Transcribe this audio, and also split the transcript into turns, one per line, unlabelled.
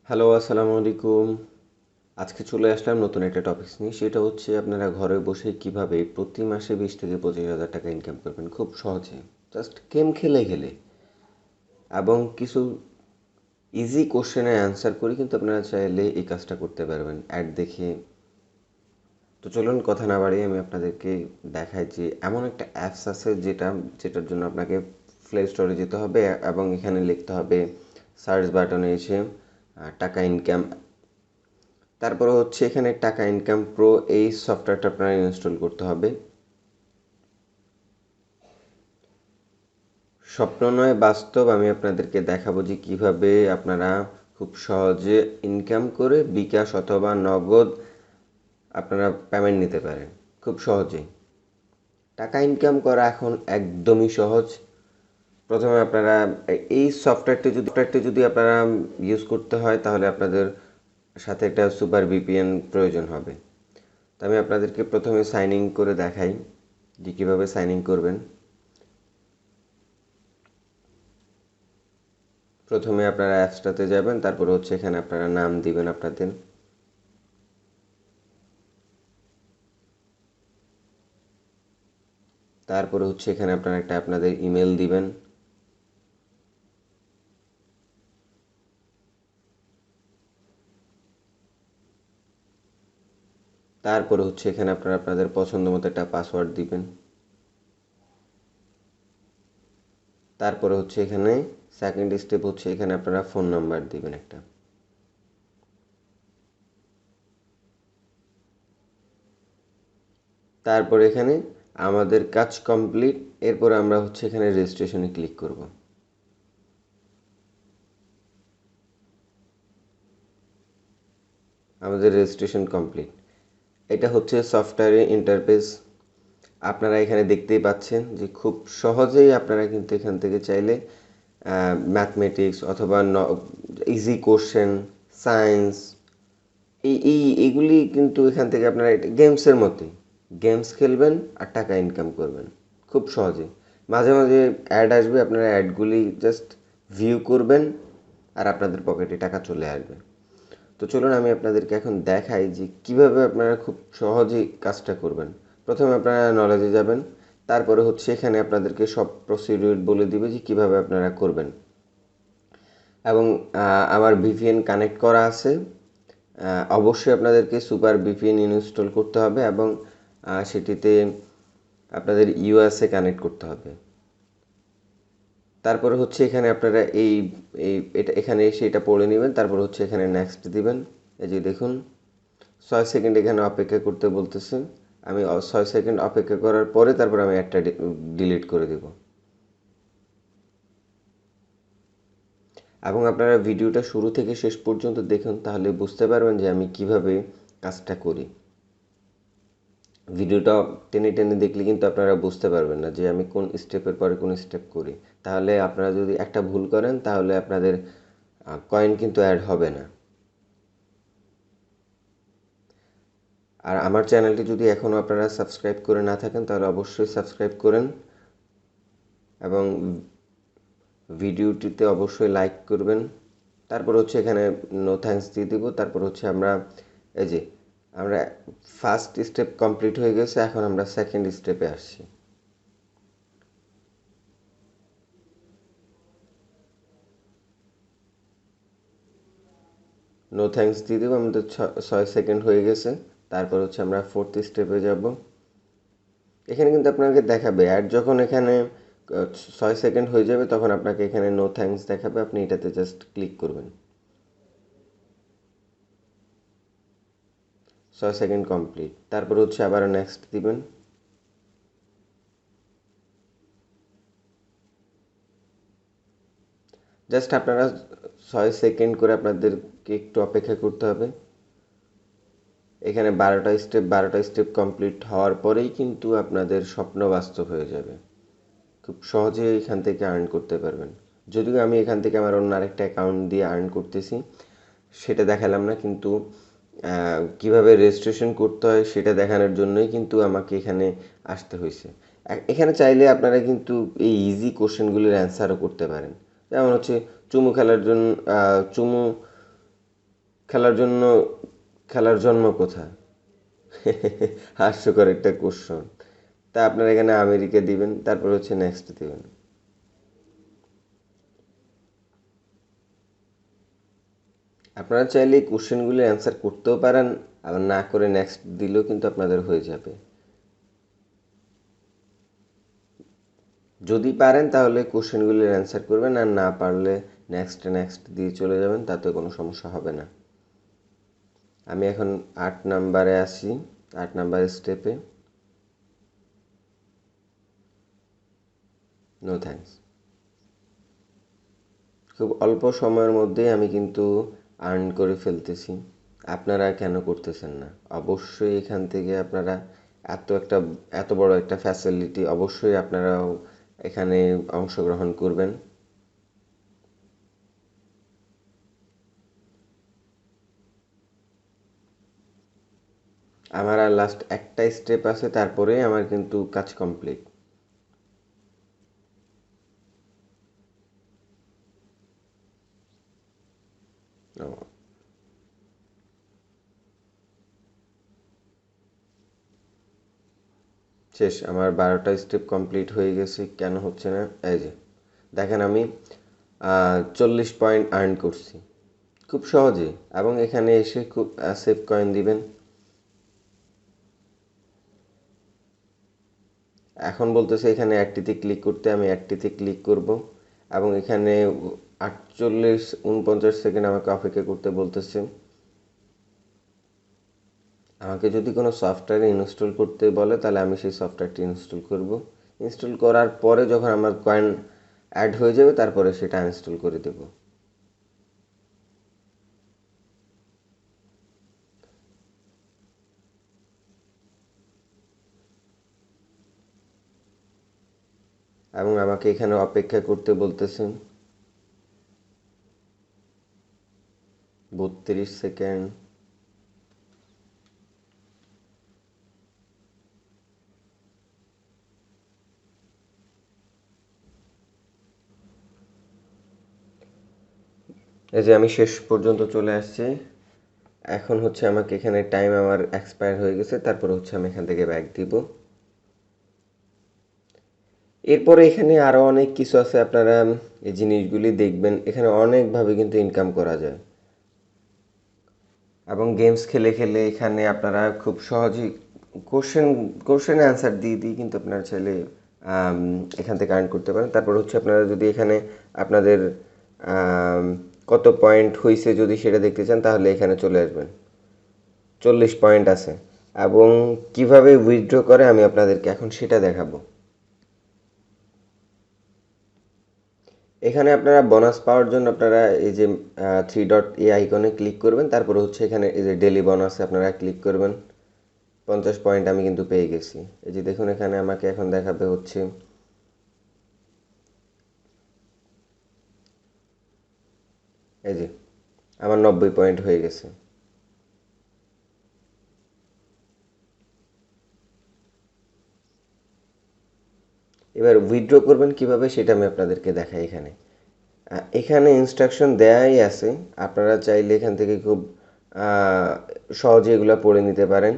Hello, আসসালামু আলাইকুম। আজকে চলে আসলাম নতুন একটা টপিকস নিয়ে। সেটা হচ্ছে আপনারা ঘরে বসে কিভাবে প্রতি মাসে 20 থেকে 25 হাজার টাকা ইনকাম করবেন খুব সহজে। জাস্ট গেম খেলে খেলে এবং কিছু ইজি কোশ্চেনের অ্যান্সার করে কিন্তু আপনারা চাইলে এই কাজটা করতে পারবেন অ্যাড দেখে। তো চলুন কথা না বাড়িয়ে আমি আপনাদেরকে দেখাই যে এমন একটা অ্যাপস আছে যেটার জন্য আপনাকে প্লে স্টোরে যেতে হবে এবং এখানে লিখতে হবে সার্চ বাটনে এসে টাকা ইনকাম। তারপরে হচ্ছে এখানে টাকা ইনকাম প্রো এই সফটওয়্যারটা আপনারা ইনস্টল করতে হবে। স্বপ্ন নয় বাস্তব, আমি আপনাদেরকে দেখাবো যে কিভাবে আপনারা খুব সহজে ইনকাম করে বিকাশ অথবা নগদ আপনারা পেমেন্ট নিতে পারেন খুব সহজেই। টাকা ইনকাম করা এখন একদমই সহজ। প্রথমে আপনারা এই সফটওয়্যারটি যদি আপনারা ইউজ করতে হয় তাহলে আপনাদের সাথে একটা সুপার ভিপিএন প্রয়োজন হবে। তো আমি আপনাদেরকে প্রথমে সাইন ইন করে দেখাই যে কীভাবে সাইন ইন করবেন। প্রথমে আপনারা অ্যাপসটাতে যাবেন, তারপরে হচ্ছে এখানে আপনারা নাম দিবেন আপনাদের। তারপরে হচ্ছে এখানে আপনারা আপনাদের ইমেল দিবেন। তারপরে হচ্ছে এখানে আপনারা আপনাদের পছন্দ মতো একটা পাসওয়ার্ড দিবেন। তারপরে হচ্ছে এখানে সেকেন্ড স্টেপ হচ্ছে এখানে আপনারা ফোন নাম্বার দিবেন একটা। তারপরে এখানে আমাদের কাজ কমপ্লিট। এরপরে আমরা হচ্ছে এখানে রেজিস্ট্রেশনে ক্লিক করব। আমাদের রেজিস্ট্রেশন কমপ্লিট। এটা হচ্ছে সফটওয়্যারের ইন্টারফেস। আপনারা এখানে দেখতেই পাচ্ছেন যে খুব সহজেই আপনারা কিন্তু এখান থেকে চাইলে ম্যাথমেটিক্স অথবা ইজি কোশ্চেন, সায়েন্স, এইগুলি কিন্তু এখান থেকে আপনারা গেমসের মতোই গেমস খেলবেন আর টাকা ইনকাম করবেন খুব সহজে। মাঝে মাঝে অ্যাড আসবে, আপনারা অ্যাডগুলি জাস্ট ভিউ করবেন আর আপনাদের পকেটে টাকা চলে আসবে। তো চলুন আমি আপনাদেরকে এখন দেখাই যে কিভাবে আপনারা খুব সহজেই কাজটা করবেন। প্রথমে আপনারা নলেজে যাবেন, তারপরে হচ্ছে এখানে আপনাদেরকে সব প্রসিডিউর বলে দিবে যে কিভাবে আপনারা করবেন। এবং আমার ভিপিএন কানেক্ট করা আছে। অবশ্যই আপনাদেরকে সুপার ভিপিএন ইনস্টল করতে হবে এবং সেটিতে আপনাদের ইউএসএ কানেক্ট করতে হবে। তারপরে হচ্ছে এখানে আপনারা এই এটা এখানে এসে এটা পড়ে নেবেন। তারপর হচ্ছে এখানে নেক্সট দিবেন। এই যে দেখুন 6 সেকেন্ড এখানে অপেক্ষা করতে বলতেছে। আমি 6 সেকেন্ড অপেক্ষা করার পরে তারপর আমি একটা ডিলিট করে দেব। এবং আপনারা ভিডিওটা শুরু থেকে শেষ পর্যন্ত দেখুন, তাহলে বুঝতে পারবেন যে আমি কিভাবে কাজটা করি। ভিডিওটা টেনে টেনে দেখলে কিন্তু আপনারা বুঝতে পারবেন না যে আমি কোন স্টেপের পরে কোন স্টেপ করি। তাহলে আপনারা যদি একটা ভুল করেন তাহলে আপনাদের কয়েন কিন্তু অ্যাড হবে না। আর আমার চ্যানেলটি যদি এখনও আপনারা সাবস্ক্রাইব করে না থাকেন তাহলে অবশ্যই সাবস্ক্রাইব করেন এবং ভিডিওটিতে অবশ্যই লাইক করবেন। তারপর হচ্ছে এখানে নো থ্যাঙ্কস দিয়ে দিব। তারপর হচ্ছে আমরা এই যে আমরা ফার্স্ট স্টেপ কমপ্লিট হয়ে গেছে, এখন আমরা সেকেন্ড স্টেপে আসছি। নো থ্যাঙ্কস দিয়ে দেবো। আমাদের 6 সেকেন্ড হয়ে গেছে। তারপর হচ্ছে আমরা ফোর্থ স্টেপে যাব। এখানে কিন্তু আপনাকে দেখাবে অ্যাড যখন এখানে 6 সেকেন্ড হয়ে যাবে তখন আপনাকে এখানে নো থ্যাঙ্কস দেখাবে, আপনি এটাতে জাস্ট ক্লিক করবেন। 6 সেকেন্ড কমপ্লিট। তারপর হচ্ছে আবার নেক্সট দিবেন। জাস্ট আপনারা 6 সেকেন্ড করে আপনাদেরকে একটু অপেক্ষা করতে হবে। এখানে 12টা স্টেপ কমপ্লিট হওয়ার পরেই কিন্তু আপনাদের স্বপ্ন বাস্তব হয়ে যাবে। খুব সহজেই এখান থেকে আর্ন করতে পারবেন। যদিও আমি এখান থেকে আমার অন্য আরেকটা অ্যাকাউন্ট দিয়ে আর্ন করতেছি, সেটা দেখালাম না, কিন্তু কিভাবে রেজিস্ট্রেশন করতে হয় সেটা দেখানোর জন্যই কিন্তু আমাকে এখানে আসতে হয়েছে। এখানে চাইলে আপনারা কিন্তু এই ইজি কোশ্চেনগুলির অ্যান্সারও করতে পারেন। যেমন হচ্ছে চুমু খেলার জন্য চুমু খেলার জন্য খেলার জন্ম কোথায়? হাস্যকর একটা কোশ্চন। তা আপনারা এখানে আমেরিকা দিবেন, তারপর হচ্ছে নেক্সট দিবেন। আপনারা চাইলে এই কোশ্চেনগুলি অ্যান্সার করতেও পারেন, আবার না করে নেক্সট দিলেও কিন্তু আপনাদের হয়ে যাবে। যদি পারেন তাহলে কোশ্চেনগুলির অ্যান্সার করবেন, আর না পারলে নেক্সট নেক্সট দিয়ে চলে যাবেন, তাতে কোনো সমস্যা হবে না। আমি এখন 8 নাম্বারে আসি, 8 নাম্বার স্টেপে। No thanks. খুব অল্প সময়ের মধ্যেই আমি কিন্তু আর্ন করে ফেলতেছি। আপনারা কেন করতেছেন না? অবশ্যই এখান থেকে আপনারা এত বড় একটা ফ্যাসিলিটি, অবশ্যই আপনারাও এখানে অংশগ্রহণ করবেন। আমার আর লাস্ট একটা স্টেপ আছে, তারপরেই আমার কিন্তু কাজ কমপ্লিট। শেষ, আমার 12টা স্টেপ কমপ্লিট হয়ে গেছে। কেন হচ্ছে না? এই যে দেখেন, আমি 40 পয়েন্ট আর্ন করছি খুব সহজে। এবং এখানে এসে খুব সেভ কয়েন দিবেন। এখন বলতেছে এখানে অ্যাডটিতে ক্লিক করতে, আমি অ্যাডটিতে ক্লিক করব। এবং এখানে 48-49 সেকেন্ড আমাকে অপেক্ষা করতে বলতেছে। আমাকে যদি কোনো সফটওয়্যার ইনস্টল করতে বলে, তাহলে আমি সেই সফটওয়্যারটি ইনস্টল করব। ইনস্টল করার পরে যখন আমার কয়েন অ্যাড হয়ে যাবে, তারপরে সেটা ইনস্টল করে দেব। এবং আমাকে এখানে অপেক্ষা করতে বলতেছেন 32 সেকেন্ড। এই যে আমি শেষ পর্যন্ত চলে আসছি। এখন হচ্ছে আমাকে এখানে টাইম আমার এক্সপায়ার হয়ে গেছে, তারপরে হচ্ছে আমি এখান থেকে ব্যাক দিব। এরপরে এখানে আরও অনেক কিছু আছে, আপনারা এই জিনিসগুলি দেখবেন। এখানে অনেকভাবে কিন্তু ইনকাম করা যায়। এবং গেমস খেলে খেলে এখানে আপনারা খুব সহজেই কোশ্চেন অ্যান্সার দিয়ে দিয়ে কিন্তু আপনারা চাইলে এখান থেকে আর্ন করতে পারেন। তারপর হচ্ছে আপনারা যদি এখানে আপনাদের আম, কত পয়েন্ট হয়েছে যদি সেটা দেখতে চান, তাহলে এখানে চলে আসবেন। 40 পয়েন্ট আছে। এবং কিভাবে উইথড্র করে আমি আপনাদেরকে এখন সেটা দেখাবো। এখানে আপনারা বোনাস পাওয়ার জন্য আপনারা এই যে 3 ডট আইকনে ক্লিক করবেন, তারপরে হচ্ছে এখানে এই যে ডেলি বোনাসে আপনারা ক্লিক করবেন। 50 পয়েন্ট আমি কিন্তু পেয়ে গেছি। এই যে দেখুন, এখানে আমাকে এখন দেখাবে হচ্ছে এই যে আমার 90 পয়েন্ট হয়ে গেছে। এবার উইথড্র করবেন কিভাবে সেটা আমি আপনাদেরকে দেখাই। এখানে ইনস্ট্রাকশন দেয়াই আছে, আপনারা চাইলে এখান থেকে খুব সহজে এগুলো পড়ে নিতে পারেন।